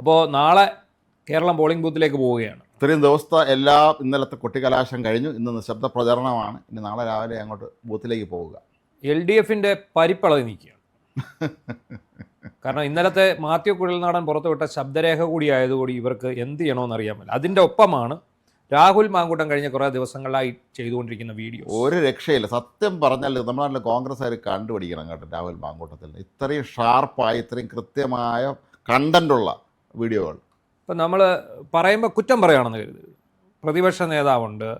അപ്പോൾ നാളെ കേരളം പോളിംഗ് ബൂത്തിലേക്ക് പോവുകയാണ്. ഇത്രയും ദിവസത്തെ ഇന്നലത്തെ കൊട്ടിക്കലാശം കഴിഞ്ഞു. ഇന്ന് നിശബ്ദ പ്രചരണമാണ്. ഇനി നാളെ രാവിലെ അങ്ങോട്ട് ബൂത്തിലേക്ക് പോവുക. LDFിൻ്റെ പരിപ്പളവ് നിൽക്കുകയാണ്. കാരണം ഇന്നലത്തെ മാത്യു കുഴൽനാടൻ പുറത്തുവിട്ട ശബ്ദരേഖ കൂടി ആയതുകൂടി ഇവർക്ക് എന്ത് ചെയ്യണമെന്ന് അറിയാമല്ലോ. അതിൻ്റെ ഒപ്പമാണ് രാഹുൽ മാങ്കൂട്ടം കഴിഞ്ഞ കുറേ ദിവസങ്ങളായി ചെയ്തുകൊണ്ടിരിക്കുന്ന വീഡിയോ. ഒരു രക്ഷയില്ല. സത്യം പറഞ്ഞാൽ നമ്മുടെ നാട്ടിലെ കോൺഗ്രസ്സുകാർ കണ്ടുപിടിക്കണം കേട്ടോ രാഹുൽ മാങ്കൂട്ടത്തിൽ. ഇത്രയും ഷാർപ്പായി ഇത്രയും കൃത്യമായ കണ്ടൻ്റുള്ള വീഡിയോകൾ. ഇപ്പം നമ്മൾ പറയുമ്പോൾ കുറ്റം പറയുകയാണെന്ന് കരുതരുത്. പ്രതിപക്ഷ നേതാവുണ്ട്,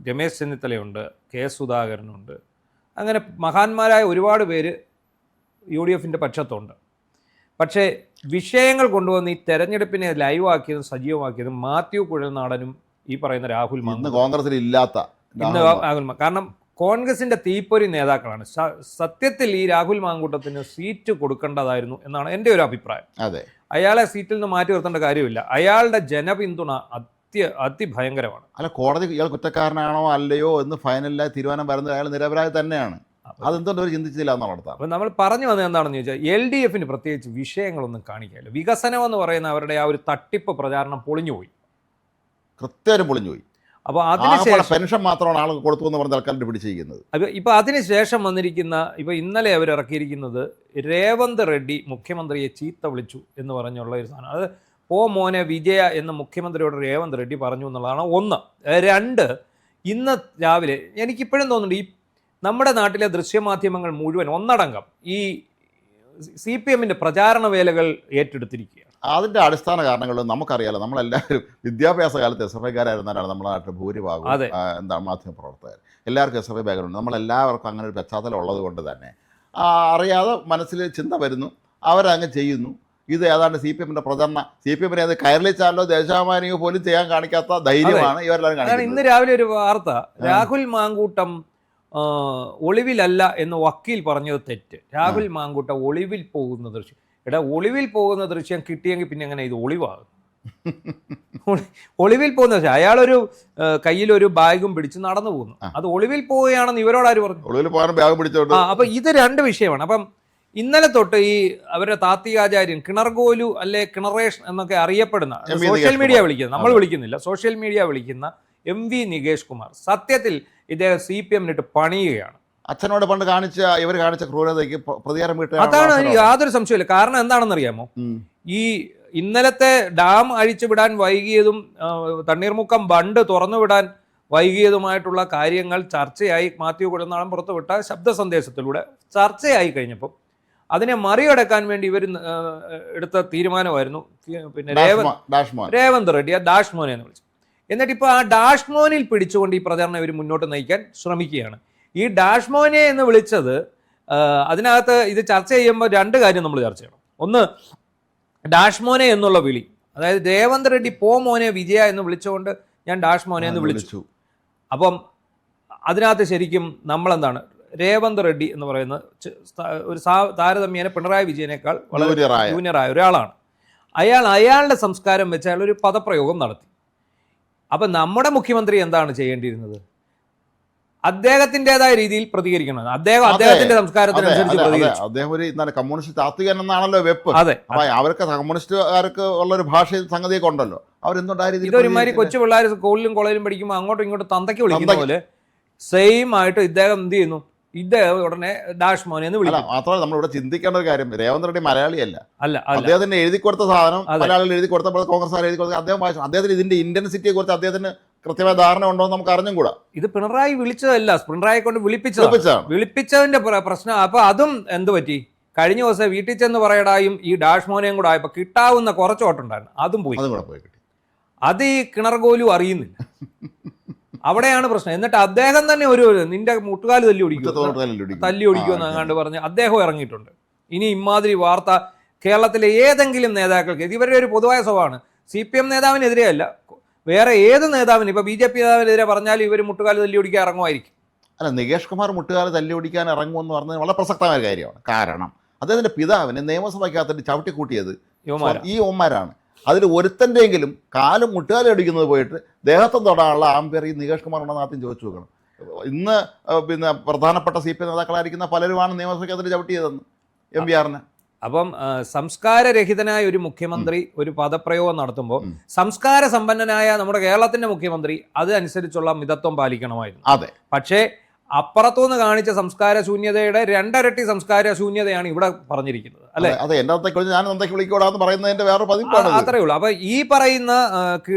രമേശ് ചെന്നിത്തലയുണ്ട്, കെ സുധാകരനുണ്ട്, അങ്ങനെ മഹാന്മാരായ ഒരുപാട് പേര് UDFിൻ്റെ പക്ഷത്തുണ്ട്. പക്ഷേ വിഷയങ്ങൾ കൊണ്ടുവന്ന് ഈ തെരഞ്ഞെടുപ്പിനെ ലൈവാക്കിയതും സജീവമാക്കിയതും മാത്യു കുഴൽനാടനും ഈ പറയുന്ന രാഹുൽ മാങ്കൂട്ടം. കോൺഗ്രസിൽ ഇല്ലാത്ത കാരണം കോൺഗ്രസിൻ്റെ തീപ്പൊരി നേതാക്കളാണ്. സത്യത്തിൽ ഈ രാഹുൽ മാങ്കൂട്ടത്തിന് സീറ്റ് കൊടുക്കേണ്ടതായിരുന്നു എന്നാണ് എൻ്റെ ഒരു അഭിപ്രായം. അതെ, അയാളെ സീറ്റിൽ നിന്ന് മാറ്റി നിർത്തേണ്ട കാര്യമില്ല. അയാളുടെ ജനപിന്തുണ അതിഭയങ്കരമാണ്. അല്ല, കോടതി ഇയാൾ കുറ്റക്കാരനാണോ അല്ലയോ എന്ന് ഫൈനലായി തീരുമാനം വരുന്നത് അയാൾ നിരപരാധി തന്നെയാണ്. അതെന്തുകൊണ്ട് അവർ ചിന്തിച്ചില്ല എന്നാണ് നടത്താം. അപ്പം നമ്മൾ പറഞ്ഞു വന്നത് എന്താണെന്ന് ചോദിച്ചാൽ LDFിന് പ്രത്യേകിച്ച് വിഷയങ്ങളൊന്നും കാണിക്കാനില്ല. വികസനം എന്ന് പറയുന്ന അവരുടെ ആ ഒരു തട്ടിപ്പ് പ്രചാരണം പൊളിഞ്ഞുപോയി, കൃത്യമായും പൊളിഞ്ഞുപോയി. അപ്പോൾ അതിനുശേഷം പെൻഷൻ മാത്രമാണ് ആൾ കൊടുത്തു എന്ന് പറഞ്ഞ ആൾക്കാരുടെ പിടിച്ചിരിക്കുന്നത്. ഇപ്പോൾ അതിനുശേഷം വന്നിരിക്കുന്ന ഇപ്പോൾ ഇന്നലെ അവർ ഇറക്കിയിരിക്കുന്നത് രേവന്ത് റെഡ്ഡി മുഖ്യമന്ത്രിയെ ചീത്ത വിളിച്ചു എന്ന് പറഞ്ഞുള്ള ഒരു സാധനം. അത് മോനെ വിജയ എന്ന് മുഖ്യമന്ത്രിയോട് രേവന്ത് റെഡ്ഡി പറഞ്ഞു എന്നുള്ളതാണ് ഒന്ന്. രണ്ട്, ഇന്ന് രാവിലെ എനിക്കിപ്പോഴും തോന്നുന്നുണ്ട് ഈ നമ്മുടെ നാട്ടിലെ ദൃശ്യമാധ്യമങ്ങൾ മുഴുവൻ ഒന്നടങ്കം ഈ CPMൻ്റെ പ്രചാരണ വേലകൾ ഏറ്റെടുത്തിരിക്കുകയാണ്. അതിൻ്റെ അടിസ്ഥാന കാരണങ്ങൾ നമുക്കറിയാലോ. നമ്മളെല്ലാവരും വിദ്യാഭ്യാസ കാലത്ത് SFIക്കാരായിരുന്നാലാണ് നമ്മുടെ നാട്ടിൽ ഭൂരിഭാഗം എന്താണ് മാധ്യമപ്രവർത്തകർ. എല്ലാവർക്കും SFI ബാക്ക്ഗ്രൗണ്ട്. നമ്മളെല്ലാവർക്കും അങ്ങനെ ഒരു പശ്ചാത്തലം ഉള്ളത് കൊണ്ട് തന്നെ അറിയാതെ മനസ്സിൽ ചിന്ത വരുന്നു, അവരങ്ങ് ചെയ്യുന്നു. ഇത് ഏതാണ്ട് CPMൻ്റെ പ്രചരണ CPMനെ അത് കയറിച്ചാലോ ദേശാഭിമാനിയോ പോലും ചെയ്യാൻ കാണിക്കാത്ത ധൈര്യമാണ് ഇവരെല്ലാവരും കാണിക്കുന്നത്. ഇന്ന് രാവിലെ ഒരു വാർത്ത, രാഹുൽ മാങ്കൂട്ടം ഒളിവിലല്ല എന്ന് വക്കീൽ പറഞ്ഞത് തെറ്റ്. രാഹുൽ മാങ്കൂട്ടം ഒളിവിൽ പോകുന്ന ദൃശ്യം. ഒളിവിൽ പോകുന്ന ദൃശ്യം കിട്ടിയെങ്കിൽ പിന്നെ എങ്ങനെ ഇത് ഒളിവാകും? ഒളിവിൽ പോകുന്ന ദൃശ്യം. അയാളൊരു കയ്യിലൊരു ബാഗും പിടിച്ച് നടന്നു പോകുന്നു. അത് ഒളിവിൽ പോവുകയാണെന്ന് ഇവരോട് ആര് പറഞ്ഞു? അപ്പൊ ഇത് രണ്ട് വിഷയമാണ്. അപ്പം ഇന്നലെ തൊട്ട് ഈ അവരുടെ താത്വികാചാര്യൻ കിണർഗോലു അല്ലെ കിണറേഷ് എന്നൊക്കെ അറിയപ്പെടുന്ന സോഷ്യൽ മീഡിയ വിളിക്കുന്ന, നമ്മൾ വിളിക്കുന്നില്ല, സോഷ്യൽ മീഡിയ വിളിക്കുന്ന MV നികേഷ് കുമാർ സത്യത്തിൽ ഇദ്ദേഹം CPMനിട്ട് പണിയുകയാണ്. അച്ഛനോട് പണ്ട് ഇവർ കാണിച്ച ക്രൂരതയ്ക്ക് പ്രതികാരം കിട്ടുക, അതാണ് എനിക്ക് യാതൊരു സംശയമില്ല. കാരണം എന്താണെന്ന് അറിയാമോ? ഈ ഇന്നലത്തെ ഡാം അഴിച്ചുവിടാൻ വൈകിയതും തണ്ണീർമുക്കം ബണ്ട് തുറന്നുവിടാൻ വൈകിയതുമായിട്ടുള്ള കാര്യങ്ങൾ ചർച്ചയായി മാത്യു കുഴൽനാടൻ പുറത്തുവിട്ട ശബ്ദ സന്ദേശത്തിലൂടെ ചർച്ചയായി കഴിഞ്ഞപ്പോൾ അതിനെ മറികടക്കാൻ വേണ്ടി ഇവർ എടുത്ത തീരുമാനമായിരുന്നു പിന്നെ രേവന്ത് റെഡ്ഡി ഡാഷ് മോനെ എന്ന് വിളിച്ചു. എന്നിട്ട് ഇപ്പോൾ ആ ഡാഷ് മോനിൽ പിടിച്ചുകൊണ്ട് ഈ പ്രചരണം ഇവർ മുന്നോട്ട് നയിക്കാൻ ശ്രമിക്കുകയാണ്. ഈ ഡാഷ് മോനെ എന്ന് വിളിച്ചത് അതിനകത്ത് ഇത് ചർച്ച ചെയ്യുമ്പോൾ രണ്ട് കാര്യം നമ്മൾ ചർച്ച ചെയ്യണം. ഒന്ന്, ഡാഷ് മോനെ എന്നുള്ള വിളി, അതായത് രേവന്ത് റെഡ്ഡി മോനെ വിജയ എന്ന് വിളിച്ചുകൊണ്ട് ഞാൻ ഡാഷ് മോനെ എന്ന് വിളിച്ചു. അപ്പം അതിനകത്ത് ശരിക്കും നമ്മളെന്താണ്, രേവന്ത് റെഡ്ഡി എന്ന് പറയുന്ന ഒരു താരതമ്യേന പിണറായി വിജയനേക്കാൾ വളരെ ജൂനിയറായ ഒരാളാണ്. അയാളുടെ സംസ്കാരം വെച്ച് അയാൾ ഒരു പദപ്രയോഗം നടത്തി. അപ്പം നമ്മുടെ മുഖ്യമന്ത്രി എന്താണ് ചെയ്യേണ്ടിയിരുന്നത്? അദ്ദേഹത്തിൻ്റെതായ രീതിയിൽ പ്രതികരിക്കണം. അദ്ദേഹത്തിന്റെ സംസ്കാരത്തിനനുസരിച്ച് പ്രതികരിച്ചു. അദ്ദേഹം ഒരു കമ്മ്യൂണിസ്റ്റ് താത്വികൻ എന്നാണല്ലോ വെപ്പ്. അതെ, അവർക്ക് കമ്മ്യൂണിസ്റ്റുകാർക്ക് ഉള്ളൊരു ഭാഷ സംഗതിയൊക്കെ ഉണ്ടല്ലോ. അവരെന്തുണ്ടായി ഇതൊരുമാതിരി കൊച്ചു പിള്ളേർ സ്കൂളിലും കോളേജിലും പഠിക്കുമ്പോൾ അങ്ങോട്ടും ഇങ്ങോട്ടും തന്തയ്ക്ക് വിളിക്കുന്ന പോലെ സെയിം ആയിട്ട് ഇദ്ദേഹം എന്ത് ചെയ്യുന്നു? ഇദ്ദേഹം ഉടനെ ഡാഷ് മോനെ എന്ന് വിളിക്കും. മാത്രമല്ല നമ്മളിവിടെ ചിന്തിക്കേണ്ട ഒരു കാര്യം, രേവന്ത് റെഡ്ഡി മലയാളിയല്ല. അദ്ദേഹത്തിന് എഴുതി കൊടുത്ത സാധനം മലയാളികൾ എഴുതി കൊടുത്തപ്പോൾ കോൺഗ്രസ് എഴുതി കൊടുത്ത അദ്ദേഹം വായിച്ചു. അദ്ദേഹത്തിന് ഇതിന്റെ ഇന്റൻസിറ്റിയെ കുറിച്ച് അദ്ദേഹത്തിന് കൃത്യമായ ധാരണ ഉണ്ടോ എന്ന് നമുക്ക് അറിഞ്ഞും കൂടാ. ഇത് പിണറായി വിളിച്ചതല്ല, പിണറായി കൊണ്ട് വിളിപ്പിച്ചതിന്റെ പ്രശ്നം. അപ്പൊ അതും എന്ത് പറ്റി? കഴിഞ്ഞ ദിവസം വീട്ടിൽ ചെന്ന് പറയടായും ഈ ഡാഷ് മോനെയും കൂടെ ആയപ്പോൾ കിട്ടാവുന്ന കുറച്ച് ഓട്ടുണ്ടായിരുന്നു, അതും പോയി. അത് ഈ കിണർഗോലു അറിയുന്നില്ല. അവിടെയാണ് പ്രശ്നം. എന്നിട്ട് അദ്ദേഹം തന്നെ ഒരു നിന്റെ മുട്ടുകാല് തല്ലി ഓടിക്കുമെന്ന് അങ്ങാണ്ട് പറഞ്ഞ് അദ്ദേഹം ഇറങ്ങിയിട്ടുണ്ട്. ഇനി ഇമാതിരി വാർത്ത കേരളത്തിലെ ഏതെങ്കിലും നേതാക്കൾക്ക്, ഇവരുടെ ഒരു പൊതുവായ സ്വഭാവമാണ്. CPM നേതാവിനെതിരെയല്ല, വേറെ ഏത് നേതാവിന്, ഇപ്പൊ BJP നേതാവിനെതിരെ പറഞ്ഞാലും ഇവർ മുട്ടുകാല് തല്ലി ഓടിക്കാൻ ഇറങ്ങുമായിരിക്കും. അല്ല, നികേഷ് കുമാർ മുട്ടുകാല് തല്ലി ഓടിക്കാൻ ഇറങ്ങുമെന്ന് പറഞ്ഞത് വളരെ പ്രസക്തമായ കാര്യമാണ്. കാരണം അദ്ദേഹത്തിന്റെ പിതാവിനെ നിയമസഭയ്ക്കകത്തിട്ട് ചവിട്ടിക്കൂട്ടിയത് ഈ ഓന്മാരാണ്. അതിൽ ഒരുത്തൻ്റെയെങ്കിലും കാലും മുട്ടുകാലം അടിക്കുന്നത് പോയിട്ട് ദേഹത്തും തൊടാനുള്ള ആംബിയർ ഈ നികേഷ് കുമാർ ഉണ്ടെന്ന് ആദ്യം ചോദിച്ചു നോക്കണം. ഇന്ന് പ്രധാനപ്പെട്ട CPM നേതാക്കളായിരിക്കുന്ന പലരുമാണ് നിയമസഭയ്ക്കകത്തിട്ട് ചവിട്ടിയതെന്ന്. MBR-നെ അപ്പം സംസ്കാരരഹിതനായ ഒരു മുഖ്യമന്ത്രി ഒരു പദപ്രയോഗം നടത്തുമ്പോൾ സംസ്കാര സമ്പന്നനായ നമ്മുടെ കേരളത്തിന്റെ മുഖ്യമന്ത്രി അതനുസരിച്ചുള്ള മിതത്വം പാലിക്കണമായിരുന്നു. അതെ. പക്ഷേ അപ്പുറത്തുനിന്ന് കാണിച്ച സംസ്കാര ശൂന്യതയുടെ 2 ഇരട്ടി സംസ്കാര ശൂന്യതയാണ് ഇവിടെ പറഞ്ഞിരിക്കുന്നത്, അല്ലെ? അതെ, എന്റെ ഞാൻ എന്തൊക്കെ വിളിക്കൂടാന്ന് പറയുന്നതിന്റെ വേറെ പതിപ്പാണ്. അത്രേ ഉള്ളൂ. അപ്പൊ ഈ പറയുന്ന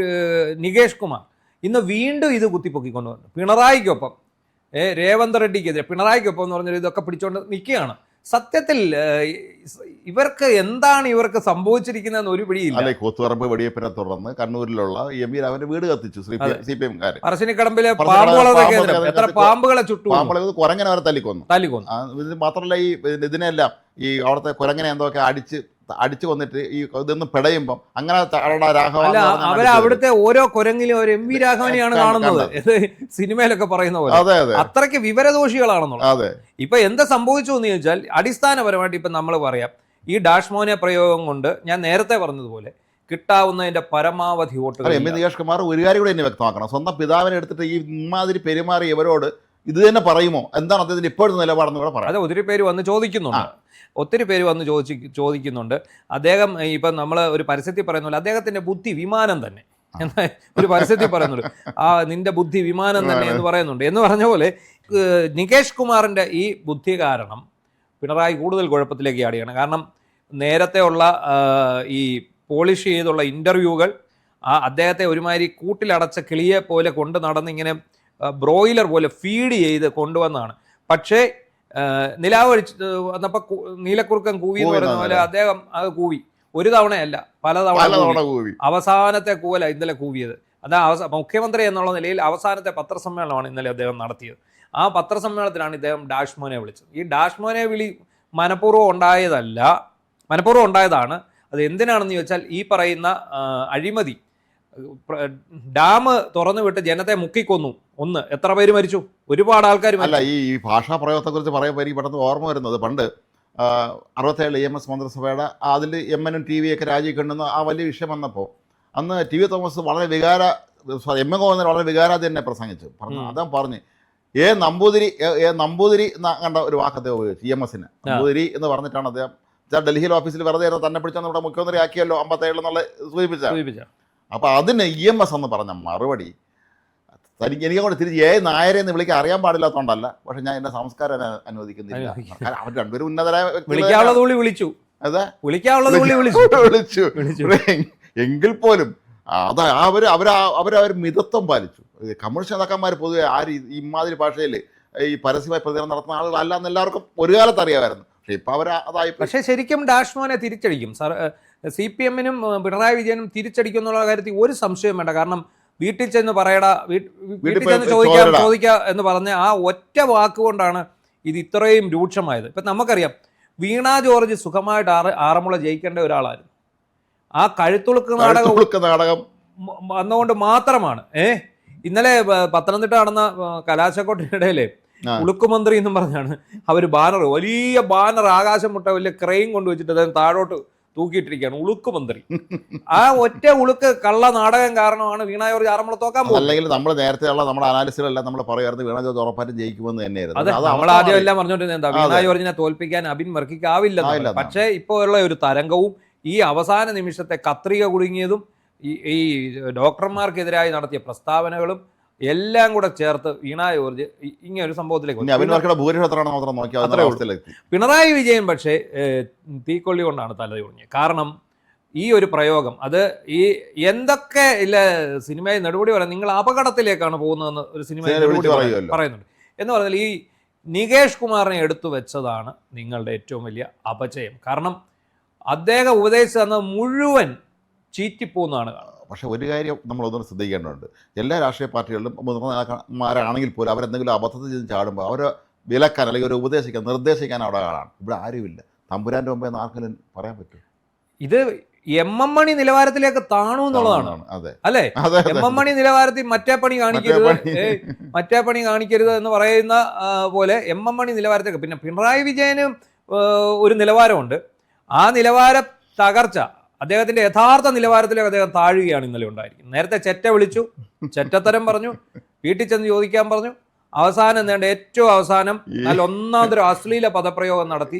നികേഷ് കുമാർ ഇന്ന് വീണ്ടും ഇത് കുത്തിപ്പൊക്കിക്കൊണ്ടുവന്നു. പിണറായിക്കൊപ്പം രേവന്ത് റെഡ്ഡിക്കെതിരെ പിണറായിക്കൊപ്പം എന്ന് പറഞ്ഞാൽ ഇതൊക്കെ പിടിച്ചുകൊണ്ട് നിൽക്കുകയാണ്. സത്യത്തിൽ ഇവർക്ക് സംഭവിച്ചിരിക്കുന്നതെന്ന് ഒരു പിടിയില്ല. അല്ലെ, കൂത്തുപറമ്പ് വെടിവെപ്പിനെ തുടർന്ന് കണ്ണൂരിലുള്ള എം വി രാമന്റെ വീട് കത്തിച്ചു CPM-കാർ. പറശ്ശിനിക്കടമ്പിലെ എത്ര പാമ്പുകളെ ചുട്ടു, പാമ്പുകളെ കുരങ്ങനെ വരെ തല്ലിക്കൊന്നു. ഇത് മാത്രമല്ല, ഇതിനെല്ലാം ഈ അവിടുത്തെ കുരങ്ങനെ എന്തൊക്കെ അടിച്ചു കൊന്നിട്ട് ഈ ഇതൊന്ന് പിടയുമ്പം അങ്ങനെ അവിടുത്തെ ഓരോ കുരങ്ങിലും ഒരു MV രാഘവനെയാണ് കാണുന്നത്, സിനിമയിലൊക്കെ പറയുന്ന പോലെ. അത്രയ്ക്ക് വിവരദോഷികളാണെന്നുള്ളത്. അതെ. ഇപ്പൊ എന്താ സംഭവിച്ചു എന്ന് ചോദിച്ചാൽ അടിസ്ഥാനപരമായിട്ട് ഇപ്പൊ നമ്മൾ പറയാം, ഈ ഡാഷ്മോനെ പ്രയോഗം കൊണ്ട് ഞാൻ നേരത്തെ പറഞ്ഞതുപോലെ കിട്ടാവുന്നതിന്റെ പരമാവധി വോട്ടുകൾ. നികേഷ് കുമാർ ഒരു കാര്യം കൂടെ എന്നെ വ്യക്തമാക്കണം. സ്വന്തം പിതാവിനെ എടുത്തിട്ട് ഈ ഇമാതിരി പെരുമാറി ഇവരോട് ഇത് തന്നെ പറയുമോ? എന്താണ് അദ്ദേഹത്തിന്റെ ഇപ്പോഴത്തെ നിലപാടെന്ന് കൂടെ പറയാം. അതെ, ഒത്തിരി പേര് വന്ന് ചോദിക്കുന്നുണ്ട്. അദ്ദേഹം ഇപ്പം നമ്മൾ ഒരു പരസ്യത്തിൽ പറയുന്ന പോലെ അദ്ദേഹത്തിന്റെ ബുദ്ധി വിമാനം തന്നെ എന്ന് ഒരു പരസ്യത്തിൽ പറയുന്നുണ്ട്. നിന്റെ ബുദ്ധി വിമാനം തന്നെ എന്ന് പറയുന്നുണ്ട്. എന്ന് പറഞ്ഞ പോലെ നികേഷ് കുമാറിന്റെ ഈ ബുദ്ധി കാരണം പിണറായി കൂടുതൽ കുഴപ്പത്തിലേക്ക് ചാടിയാണ്. കാരണം നേരത്തെ ഉള്ള ഈ പോളിഷ് ചെയ്തുള്ള ഇന്റർവ്യൂകൾ അദ്ദേഹത്തെ ഒരുമാതിരി കൂട്ടിലടച്ച കിളിയെ പോലെ കൊണ്ട് നടന്നിങ്ങനെ ബ്രോയിലർ പോലെ ഫീഡ് ചെയ്ത് കൊണ്ടുവന്നതാണ്. പക്ഷേ നിലാവ് വന്നപ്പോൾ നീലക്കുറുക്കൻ കൂവി എന്ന് പറയുന്ന പോലെ അദ്ദേഹം അത് കൂവി. ഒരു തവണയല്ല, പല തവണ കൂവി. അവസാനത്തെ കൂവല ഇന്നലെ കൂവിയത്. അതാ മുഖ്യമന്ത്രി എന്നുള്ള നിലയിൽ അവസാനത്തെ പത്രസമ്മേളനമാണ് ഇന്നലെ അദ്ദേഹം നടത്തിയത്. ആ പത്രസമ്മേളനത്തിലാണ് ഇദ്ദേഹം ഡാഷ്മോനെ വിളിച്ചത്. ഈ ഡാഷ്മോനെ വിളി മനഃപൂർവ്വം ഉണ്ടായതാണ്. അത് എന്തിനാണെന്ന് ചോദിച്ചാൽ ഈ പറയുന്ന അഴിമതി, ഡാം തുറന്നു വിട്ട് ജനത്തെ മുക്കിക്കൊന്നു. എത്ര പേര് മരിച്ചു? ഒരുപാട് ആൾക്കാർ. അല്ല, ഈ ഭാഷാ പ്രയോഗത്തെ കുറിച്ച് പറയുമ്പോൾ എനിക്ക് പെട്ടെന്ന് ഓർമ്മ വരുന്നത്, പണ്ട് 67 EMS മന്ത്രിസഭയുടെ അതിൽ MN TV ഒക്കെ രാജിക്കണ്ടെന്ന് ആ വലിയ വിഷയം വന്നപ്പോൾ അന്ന് TV തോമസ് വളരെ MN ഗോവിന്ദൻ വളരെ വികാരാതി തന്നെ പ്രസംഗിച്ചു. അദ്ദേഹം പറഞ്ഞു നമ്പൂതിരി കണ്ട ഒരു വാക്കത്തെ ഉപയോഗിച്ചു EMS-ന്. നമ്പൂതിരി എന്ന് പറഞ്ഞിട്ടാണ് അദ്ദേഹം ഡൽഹിയിൽ ഓഫീസിൽ വെറുതെ തന്നെ പിടിച്ചാൽ നമ്മുടെ മുഖ്യമന്ത്രി ആക്കിയല്ലോ 57 എന്നുള്ള സൂചിപ്പിച്ച. അപ്പൊ അതിന് EMS എന്ന് പറഞ്ഞ മറുപടി എനിക്ക് കൊണ്ട് തിരിച്ച് നായരെ എന്ന് വിളിക്കാൻ അറിയാൻ പാടില്ലാത്തതുകൊണ്ടല്ല, പക്ഷെ ഞാൻ എന്റെ സംസ്കാരം അനുവദിക്കുന്നില്ല. അവർ രണ്ടുപേരും ഉന്നതരായ വിളിച്ചു. എങ്കിൽ പോലും അവർ മിതത്വം പാലിച്ചു. കമ്മ്യൂണിസ്റ്റ് നേതാക്കന്മാർ പൊതുവെ ഇമാതിരി ഭാഷയിൽ ഈ പരസ്യമായി പ്രതികരണം നടത്തുന്ന ആളുകളല്ല എന്ന് എല്ലാവർക്കും ഒരു കാലത്ത് അറിയാമായിരുന്നു. പക്ഷെ ഇപ്പൊ അതായി. പക്ഷേ ശരിക്കും ഡാഷ്മോനെ തിരിച്ചടിക്കും. CPM-നും പിണറായി വിജയനും തിരിച്ചടിക്കും എന്നുള്ള കാര്യത്തിൽ ഒരു സംശയം വേണ്ട. കാരണം വീട്ടിൽ ചെന്ന് വീട്ടിൽ ചെന്ന് ചോദിക്കുക എന്ന് പറഞ്ഞ ആ ഒറ്റ വാക്കുകൊണ്ടാണ് ഇത് ഇത്രയും രൂക്ഷമായത്. ഇപ്പം നമുക്കറിയാം, വീണ ജോർജ് സുഖമായിട്ട് ആറന്മുള ജയിക്കേണ്ട ഒരാളായിരുന്നു. ആ കഴുത്തുളുക്ക് നാടകം വന്നുകൊണ്ട് മാത്രമാണ് ഇന്നലെ പത്തനംതിട്ട നടന്ന കലാശക്കൊട്ടിനിടയിലെ ഉളുക്കുമന്ത്രി എന്നും പറഞ്ഞാണ് അവർ വലിയ ബാനർ ആകാശം മുട്ട വലിയ ക്രെയിൻ കൊണ്ടുവച്ചിട്ട് അദ്ദേഹം താഴോട്ട് തൂക്കിയിട്ടിരിക്കുകയാണ്. ഉളുക്കുമന്ത്രി. ആ ഒറ്റ ഉളുക്ക് കള്ള നാടകം കാരണമാണ് വീണ ജോർജ് ആറന്മുള തോക്കാൻ പോകുന്നത്. അല്ലെങ്കിൽ നമ്മൾ നേരത്തെ ഉള്ള നമ്മുടെ അനാലിസിലെല്ലാം നമ്മൾ പറയുമായിരുന്നു വീണ ജോർജ് ഉറപ്പായിട്ടും ജയിക്കുമെന്ന് തന്നെയായിരുന്നു. അതെ, നമ്മൾ ആദ്യം എല്ലാം പറഞ്ഞുകൊണ്ടിരുന്നത് എന്താ, വീണ ജോർജിനെ തോൽപ്പിക്കാൻ അബിൻ വർക്കിക്കാവില്ല. പക്ഷേ ഇപ്പോൾ ഉള്ള ഒരു തരംഗവും ഈ അവസാന നിമിഷത്തെ കത്രിക കുടുങ്ങിയതും ഈ ഡോക്ടർമാർക്കെതിരായി നടത്തിയ പ്രസ്താവനകളും എല്ലാം കൂടെ ചേർത്ത് വീണ ജോർജ് ഇങ്ങനെ ഒരു സംഭവത്തിലേക്ക്. പിണറായി വിജയൻ പക്ഷേ തീക്കൊള്ളി കൊണ്ടാണ് തല തുടങ്ങിയത്. കാരണം ഈ ഒരു പ്രയോഗം അത് ഈ എന്തൊക്കെ ഇല്ല സിനിമയിൽ നെടുപടി പറയാം, നിങ്ങൾ അപകടത്തിലേക്കാണ് പോകുന്നതെന്ന് ഒരു സിനിമയിൽ നെടുപടി പറയുന്നുണ്ട്. എന്ന് പറഞ്ഞാൽ ഈ നികേഷ് കുമാറിനെ എടുത്തു വെച്ചതാണ് നിങ്ങളുടെ ഏറ്റവും വലിയ അപജയം. കാരണം അദ്ദേഹം ഉപദേശിച്ചു തന്നത് മുഴുവൻ ചീറ്റിപ്പോകുന്നതാണ്. പക്ഷേ ഒരു കാര്യം നമ്മളൊന്നും ശ്രദ്ധിക്കേണ്ടതുണ്ട്. എല്ലാ രാഷ്ട്രീയ പാർട്ടികളിലും മുതിർന്ന നേതാക്കന്മാരാണെങ്കിൽ പോലും അവരെന്തെങ്കിലും അബദ്ധത്തിൽ ചെയ്ത് ചാടുമ്പോൾ അവരെ വിലക്കാൻ അല്ലെങ്കിൽ ഒരു നിർദ്ദേശിക്കാൻ അവിടെ ആളാണ്. ഇവിടെ ആരുമില്ല. തമ്പുരാൻ്റെ മുമ്പേ ആർക്കെങ്കിലും പറയാൻ പറ്റും. ഇത് MM മണി നിലവാരത്തിലേക്ക് താണു എന്നുള്ളതാണ്. അല്ലേ? MM മണി നിലവാരത്തിൽ മറ്റേ പണി കാണിക്കരുത് എന്ന് പറയുന്ന പോലെ MM മണി നിലവാരത്തേക്ക്. പിന്നെ പിണറായി വിജയനും ഒരു നിലവാരമുണ്ട്. ആ നിലവാര തകർച്ച അദ്ദേഹത്തിന്റെ യഥാർത്ഥ നിലവാരത്തിലേക്ക് അദ്ദേഹം താഴുകയാണ് ഇന്നലെ ഉണ്ടായിരിക്കുന്നത്. നേരത്തെ വിളിച്ചു, ചെറ്റത്തരം പറഞ്ഞു, വീട്ടിൽ ചെന്ന് ചോദിക്കാൻ പറഞ്ഞു. അവസാനം ഏറ്റവും അവസാനം നല്ല ഒന്നാം തരം അശ്ലീല പദപ്രയോഗം നടത്തി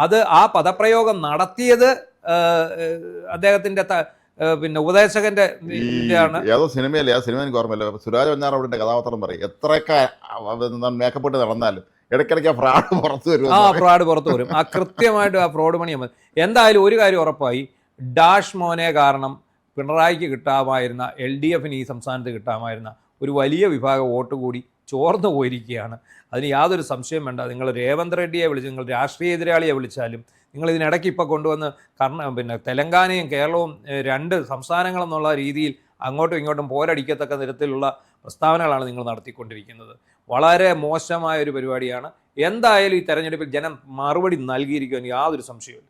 അത് ആ പദപ്രയോഗം നടത്തിയത് അദ്ദേഹത്തിന്റെ പിന്നെ ഉപദേശകന്റെ ആണ്. ഏതോ സിനിമയിലെ ആ സിനിമ എനിക്ക് ഓർമ്മയില്ല, സുരാജ് വെഞ്ഞാറവിടെ കഥാപാത്രം പറയും എത്രയൊക്കെ മേക്കപ്പ് ഇട്ട് നടന്നാലും ഇടയ്ക്കിടയ്ക്ക് ഫ്രോഡ് പുറത്തു വരും. ഫ്രോഡ് പുറത്തു വരും. കൃത്യമായിട്ട് ആ ഫ്രോഡ് പണിയാൻ മതി. എന്തായാലും ഒരു കാര്യം ഉറപ്പായി, ഡാഷ് മോനെ കാരണം പിണറായിക്ക് കിട്ടാമായിരുന്ന, LDFന് ഈ സംസ്ഥാനത്ത് കിട്ടാമായിരുന്ന ഒരു വലിയ വിഭാഗം വോട്ട് കൂടി ചോർന്നു പോയിരിക്കുകയാണ്. അതിന് യാതൊരു സംശയം വേണ്ട. നിങ്ങൾ രേവന്ത് റെഡ്ഡിയെ വിളിച്ച്, നിങ്ങൾ രാഷ്ട്രീയ എതിരാളിയെ വിളിച്ചാലും, നിങ്ങൾ ഇതിനിടയ്ക്ക് ഇപ്പോൾ കൊണ്ടുവന്ന് പിന്നെ തെലങ്കാനയും കേരളവും 2 സംസ്ഥാനങ്ങളെന്നുള്ള രീതിയിൽ അങ്ങോട്ടും ഇങ്ങോട്ടും പോരടിക്കത്തക്ക തരത്തിലുള്ള പ്രസ്താവനകളാണ് നിങ്ങൾ നടത്തിക്കൊണ്ടിരിക്കുന്നത്. വളരെ മോശമായ ഒരു പരിപാടിയാണ്. എന്തായാലും ഈ തെരഞ്ഞെടുപ്പിൽ ജനം മറുപടി നൽകിയിരിക്കുമെന്ന് യാതൊരു സംശയമില്ല.